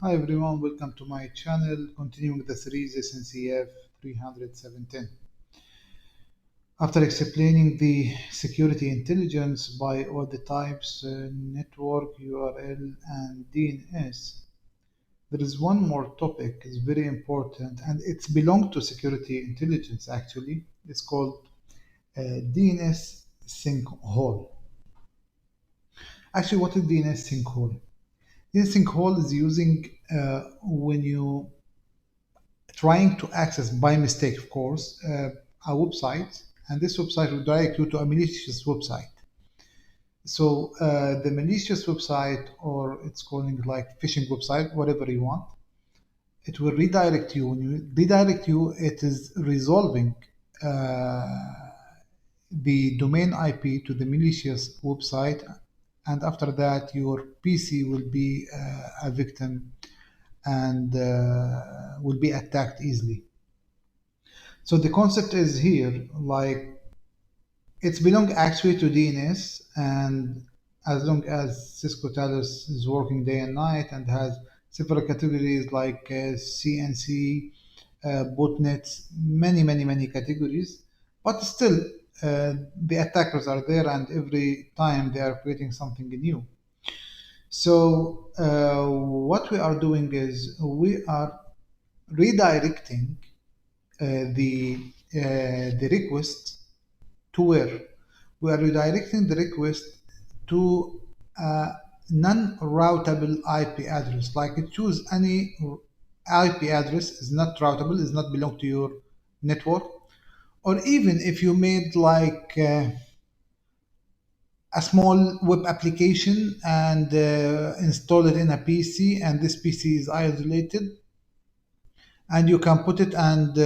Hi everyone, welcome to my channel, continuing the series SNCF 317. After explaining the security intelligence by all the types, network, URL, and DNS, there is one more topic, it's very important, and it's belong to security intelligence actually. It's called DNS Sinkhole. Actually, what is DNS Sinkhole? DNS Sinkhole is using when you trying to access by mistake, of course, a website, and this website will direct you to a malicious website. So the malicious website, or it's calling like phishing website, whatever you want, it will redirect you. When you redirect you, it is resolving the domain IP to the malicious website, and after that, your PC will be a victim and will be attacked easily. So the concept is here, like it's belong actually to DNS, and as long as Cisco Talos is working day and night and has several categories like CNC, botnets, many categories, but still the attackers are there, and every time they are creating something new. So what we are doing is we are redirecting the request to where? We are redirecting the request to a non-routable IP address. Like it choose any IP address is not routable, is not belong to your network, or even if you made like a small web application and install it in a PC, and this PC is isolated, and you can put it, and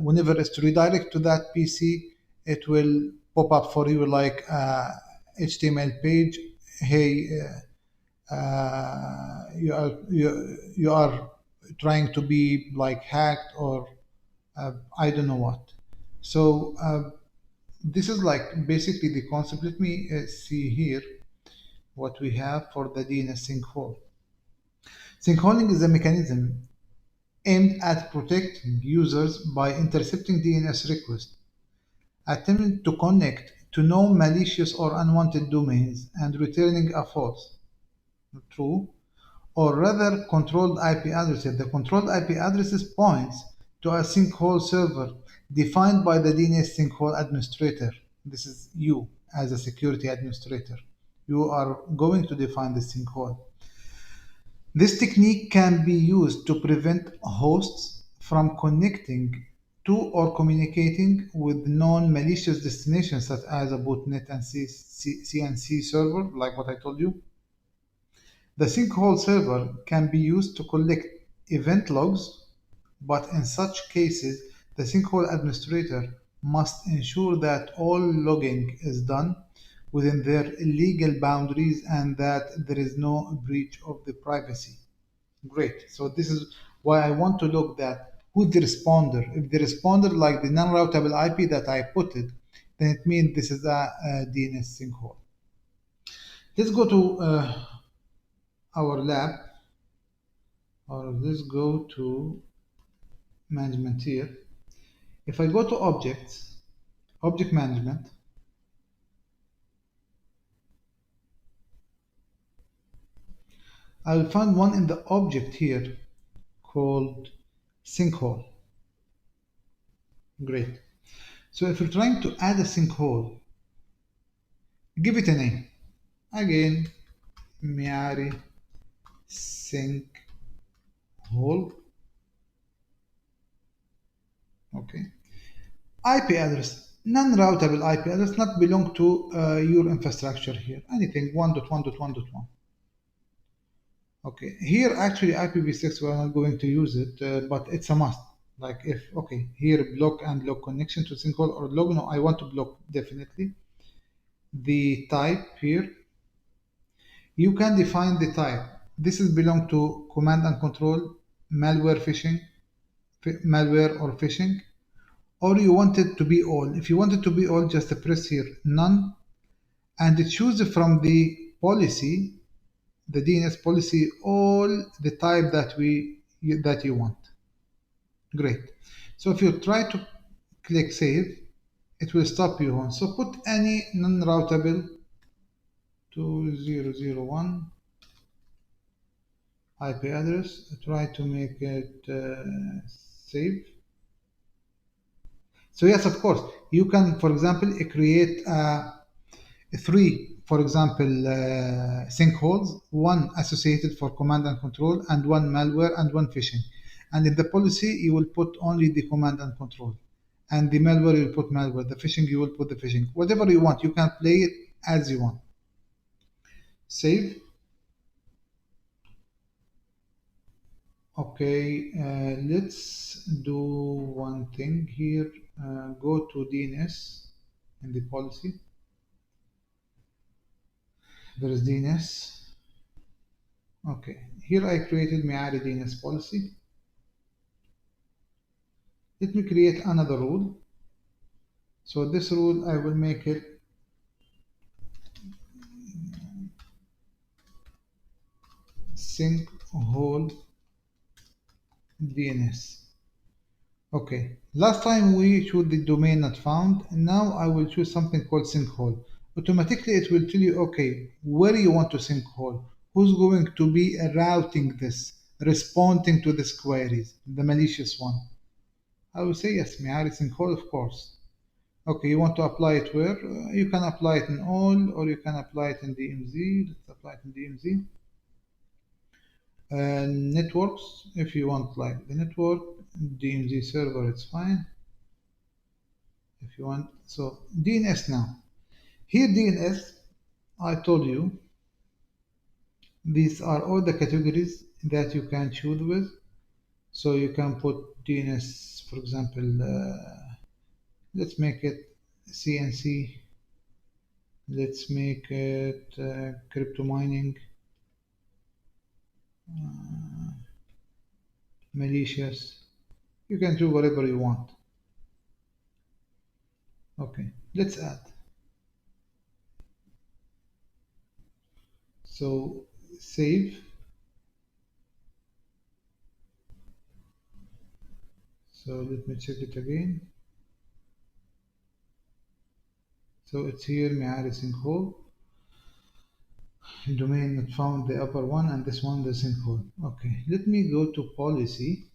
whenever it's to redirect to that PC, it will pop up for you like HTML page. Hey, you are trying to be like hacked, or I don't know what. So this is like basically the concept. Let me see here what we have for the DNS sinkhole. Sinkholing is a mechanism aimed at protecting users by intercepting DNS requests, attempting to connect to known malicious or unwanted domains, and returning a false, true, or rather controlled IP addresses. The controlled IP addresses points to a sinkhole server defined by the DNS sinkhole administrator. This is you as a security administrator. You are going to define the sinkhole. This technique can be used to prevent hosts from connecting to or communicating with non-malicious destinations such as a botnet and CNC server, like what I told you. The sinkhole server can be used to collect event logs, but in such cases, the sinkhole administrator must ensure that all logging is done within their legal boundaries and that there is no breach of the privacy. Great. So this is why I want to look at who's the responder. If the responder like the non-routable IP that I put it, then it means this is a DNS sinkhole. Let's go to our lab, or let's go to management here. If I go to objects, object management, I will find one in the object here called sinkhole. Great. So if you're trying to add a sinkhole, give it a name. Again, Miari sinkhole. Okay. IP address, non-routable IP address, not belong to your infrastructure here. Anything 1.1.1.1. Okay. Here actually IPv6 we're not going to use it, but it's a must. Like if okay, here block and log connection to sinkhole or log. No, I want to block definitely. The type here, you can define the type. This is belong to command and control, malware phishing, malware or phishing, or you want it to be all. If you want it to be all, just press here none, and choose from the policy, the DNS policy, all all the type that you want. Great. So if you try to click save, it will stop you on. So put any non-routable 2001 IP address. Try to make it save. So yes, of course, you can, for example, create three, for example, sinkholes, one associated for command and control, and one malware, and one phishing. And in the policy, you will put only the command and control. And the malware, you will put malware. The phishing, you will put the phishing. Whatever you want, you can play it as you want. Save. Okay, let's do one thing here. Go to DNS in the policy. There is DNS. Okay, here I created my DNS policy. Let me create another rule. So this rule, I will make it sinkhole DNS. Okay, last time we chose the domain not found, and now I will choose something called sinkhole. Automatically it will tell you, okay, where you want to sinkhole, who's going to be routing this, responding to these queries, the malicious one. I will say yes, Mihari sinkhole, of course. Okay, you want to apply it where? You can apply it in all, or you can apply it in DMZ. Let's apply it in DMZ. Networks, if you want like the network, DMZ server, it's fine. If you want, so DNS now. Here DNS, I told you, these are all the categories that you can choose with. So you can put DNS, for example, let's make it CNC. Let's make it crypto mining, malicious. You can do whatever you want. Okay, let's add. So save. So let me check it again. So it's here, Mihari Sinkhole. Domain not found, the upper one, and this one, the sinkhole. Okay, let me go to policy,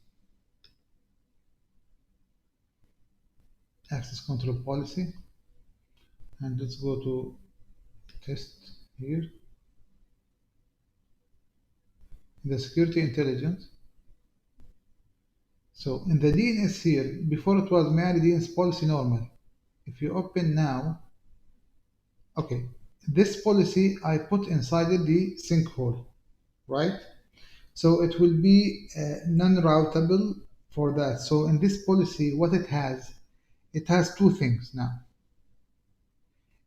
access control policy, and let's go to test here. The security intelligence. So in the DNS here, before it was Mihari DNS policy normal. If you open now, okay, this policy I put inside it the sinkhole, right? So it will be non-routable for that. So in this policy, what it has two things now.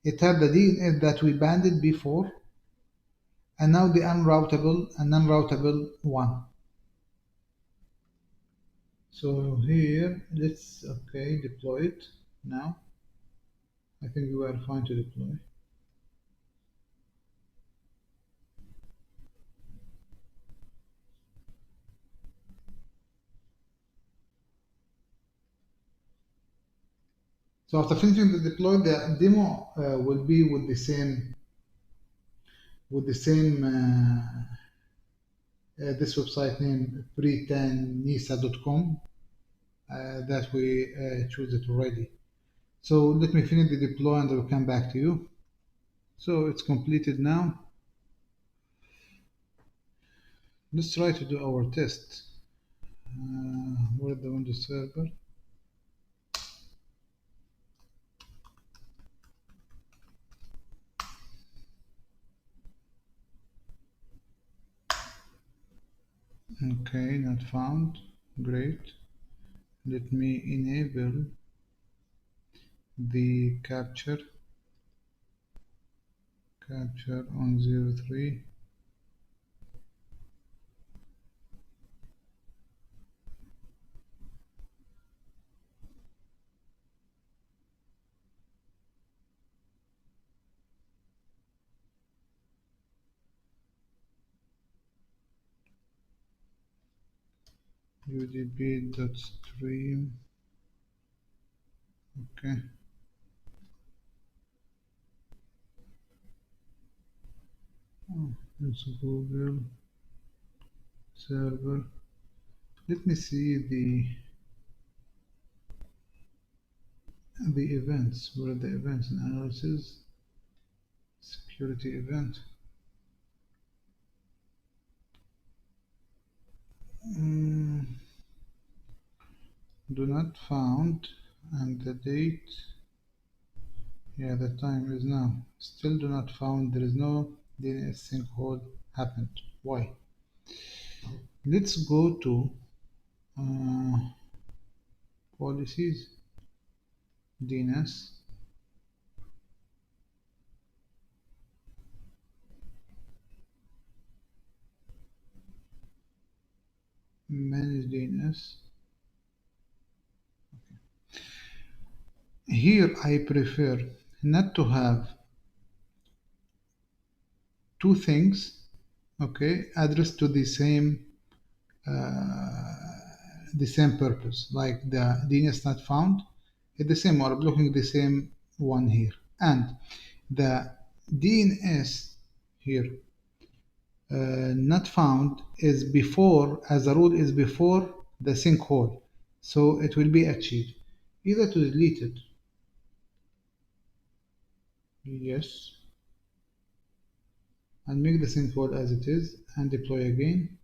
It had the DNS that we banded before, and now the unroutable and non-routable one. So here, let's, okay, deploy it now. I think we are fine to deploy. So after finishing the deploy, the demo will be with the same this website name pre10nisa.com that we choose it already. So let me finish the deploy and I'll come back to you. So it's completed now. Let's try to do our test. Where's the Windows server? Okay, not found. Great. Let me enable the capture on 03. udb.stream. Okay. It's Google server. Let me see the events. Where are the events? Analysis, security event. Do not found, and the date. Yeah, the time is now. Still do not found. There is no DNS sinkhole happened. Why? Let's go to uh, policies, DNS, manage DNS. Here I prefer not to have two things, okay, addressed to the same purpose, like the DNS not found, it's the same, or blocking the same one here, and the DNS here not found is before, as a rule, is before the sinkhole, so it will be achieved either to delete it, yes, and make the sinkhole as it is and deploy again,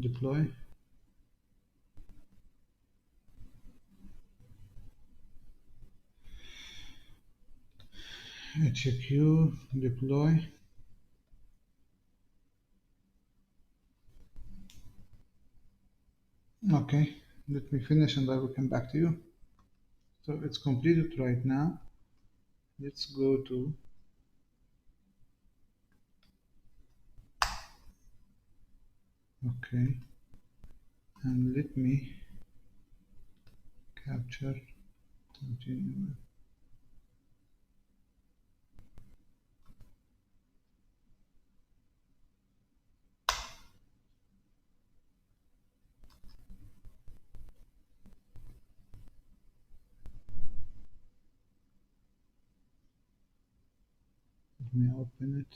deploy, HQ, deploy. Okay, let me finish and I will come back to you. So it's completed right now. Let's go to okay, and let me capture, continue. Let me open it.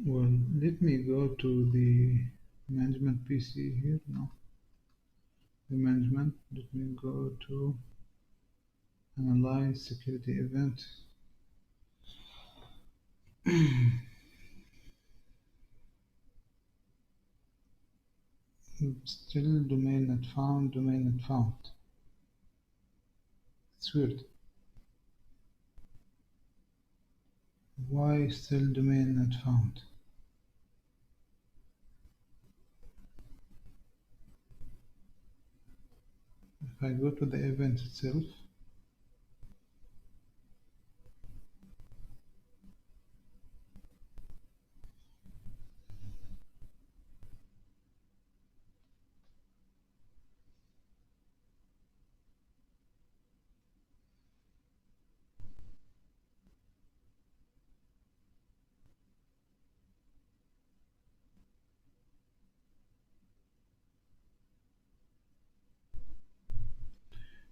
Well, let me go to the management PC here now. The management, let me go to analyze security event. Still domain not found, domain not found. It's weird. Why still domain not found? If I go to the event itself,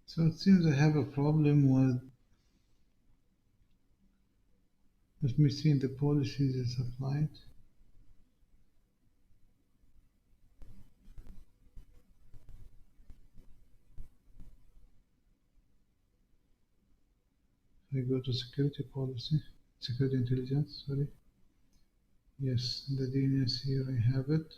so it seems I have a problem with, let me see in the policies is applied. If I go to security policy, security intelligence, sorry. Yes, the DNS here I have it.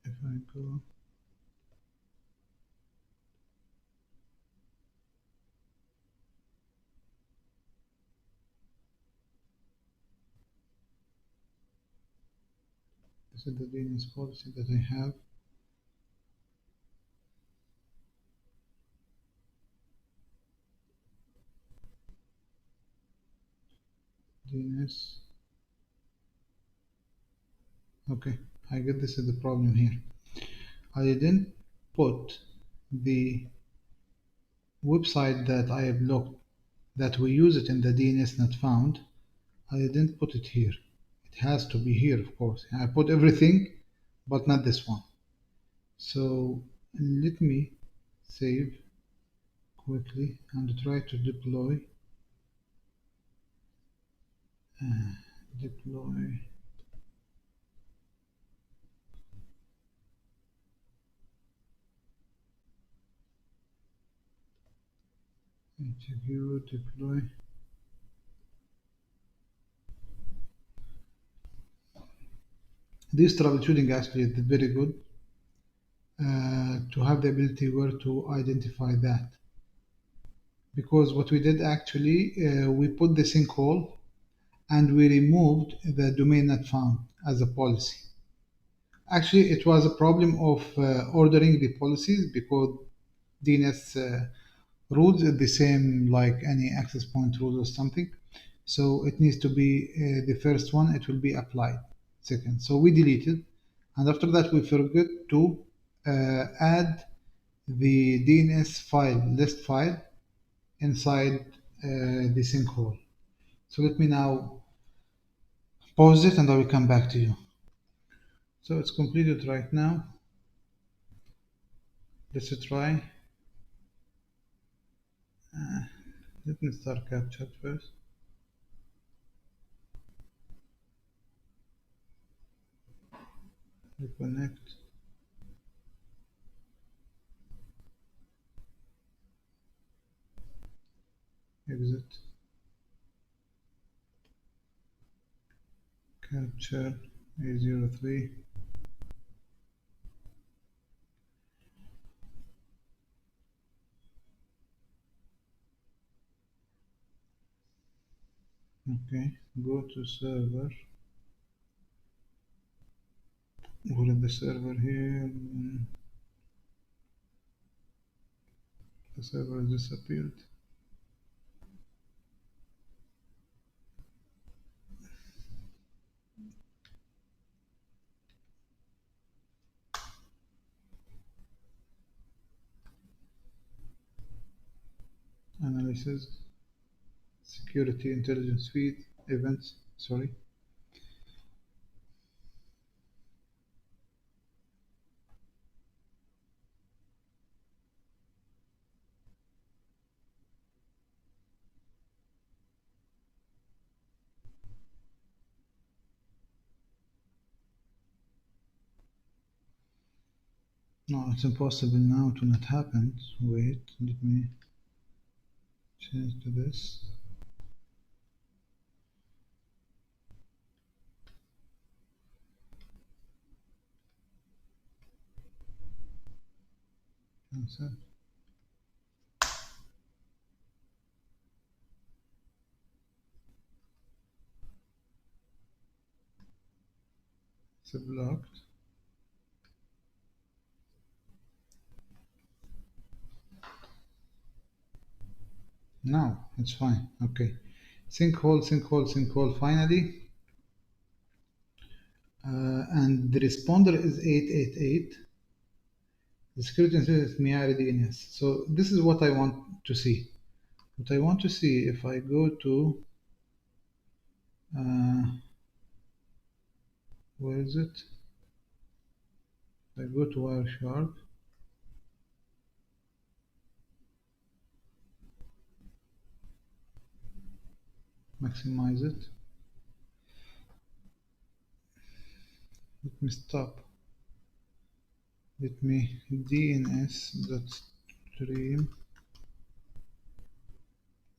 If I go, this is the DNS policy that I have. DNS. Okay, I get this is the problem here. I didn't put the website that I have looked that we use it in the DNS not found. I didn't put it here. It has to be here, of course. I put everything, but not this one. So let me save quickly and try to deploy execute deploy. This troubleshooting actually is very good to have the ability where to identify that, because what we did actually we put the sinkhole and we removed the domain not found as a policy. Actually, it was a problem of ordering the policies because DNS rules are the same like any access point rule or something. So it needs to be the first one, it will be applied second. So we deleted, and after that we forgot to add the DNS file, list file inside the sinkhole. So let me now pause it and I will come back to you. So it's completed right now. Let's try. Let me start capture first. Reconnect. Exit. Capture A03. Okay, go to server. Go to the server here. The server disappeared. Analysis, security, intelligence feed, events. Sorry. No, it's impossible now to not happen. Wait, let me change to this. Cancel. It's blocked. Now it's fine. Okay. Sinkhole, sinkhole, sinkhole. Finally. And the responder is 888. The security incident is Miari DNS. So this is what I want to see. What I want to see, if I go to uh, where is it? I go to Wireshark. Maximize it. Let me stop. Let me DNS.stream.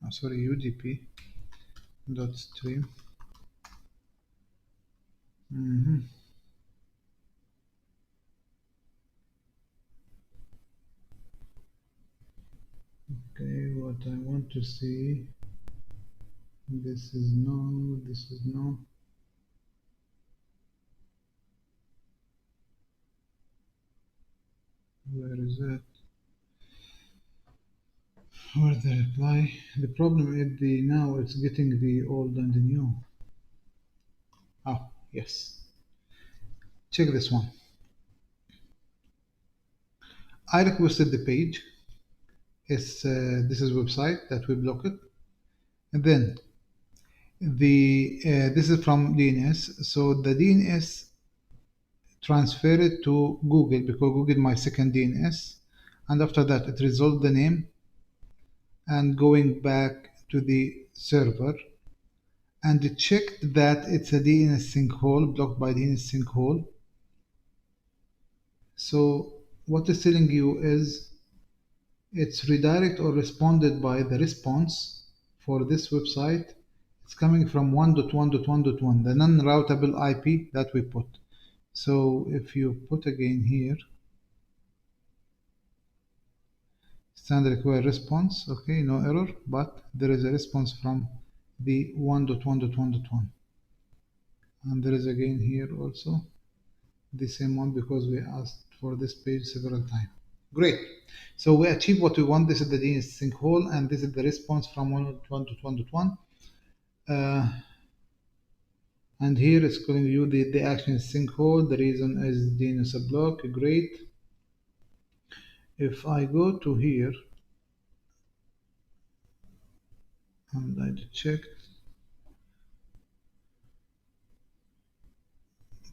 Oh, sorry, UDP.stream. Okay, what I want to see. This is no. This is no. Where is it? Where's the reply? The problem is the now it's getting the old and the new. Oh, yes. Check this one. I requested the page. It's this is website that we block it, and then the this is from DNS. So the DNS transfer it to Google because Google my second DNS, and after that it resolved the name and going back to the server and it checked that it's a DNS sinkhole blocked by DNS sinkhole. So what it's telling you is it's redirect or responded by the response for this website. It's coming from 1.1.1.1, the non-routable IP that we put. So if you put again here, standard require response, okay, no error, but there is a response from the 1.1.1.1. And there is again here also the same one because we asked for this page several times. Great. So we achieved what we want. This is the DNS sinkhole, and this is the response from 1.1.1.1. And here it's calling you the action is sinkhole. The reason is DNS block. Great. If I go to here and I check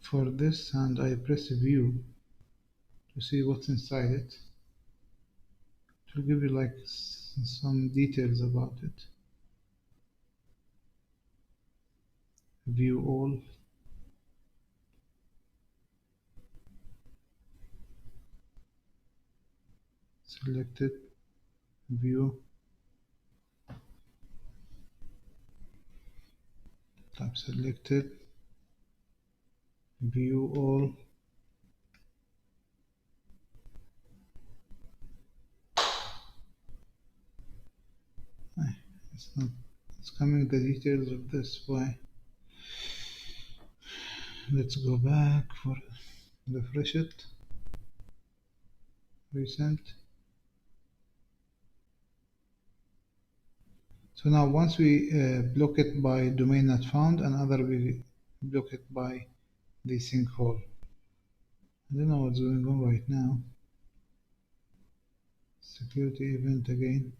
for this and I press view to see what's inside it, it will give you like some details about it. View all. Selected. View. Type selected. View all. It's not. It's coming the details of this. Why? Let's go back for refresh it. Recent. So now once we block it by domain not found, another we block it by the sinkhole. I don't know what's going on right now. Security event again.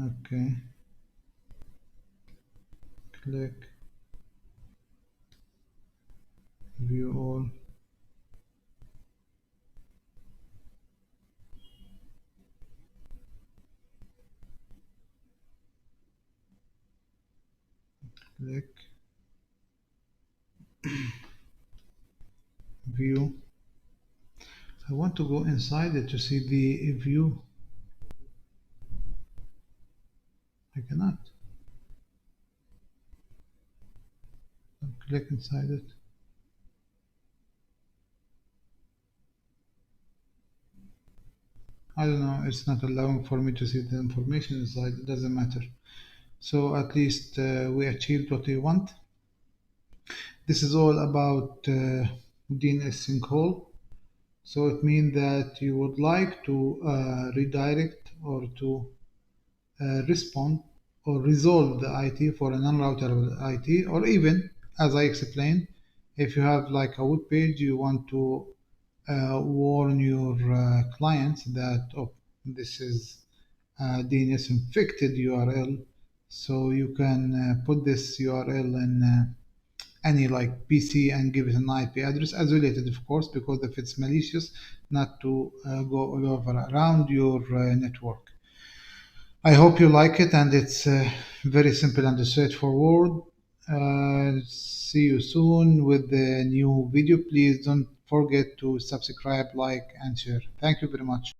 Okay. Click. View all. Click. View. I want to go inside it to see the view. I cannot. Click inside it. I don't know, it's not allowing for me to see the information inside, it doesn't matter. So at least we achieved what we want. This is all about DNS sinkhole. So it means that you would like to redirect or to respond or resolve the IT for a non-routable IT, or even, as I explained, if you have like a web page, you want to warn your clients that this is a DNS infected URL, so you can put this URL in any like PC and give it an IP address isolated, of course, because if it's malicious, not to go all over around your network. I hope you like it, and it's very simple and straightforward. See you soon with the new video. Please don't forget to subscribe, like, and share. Thank you very much.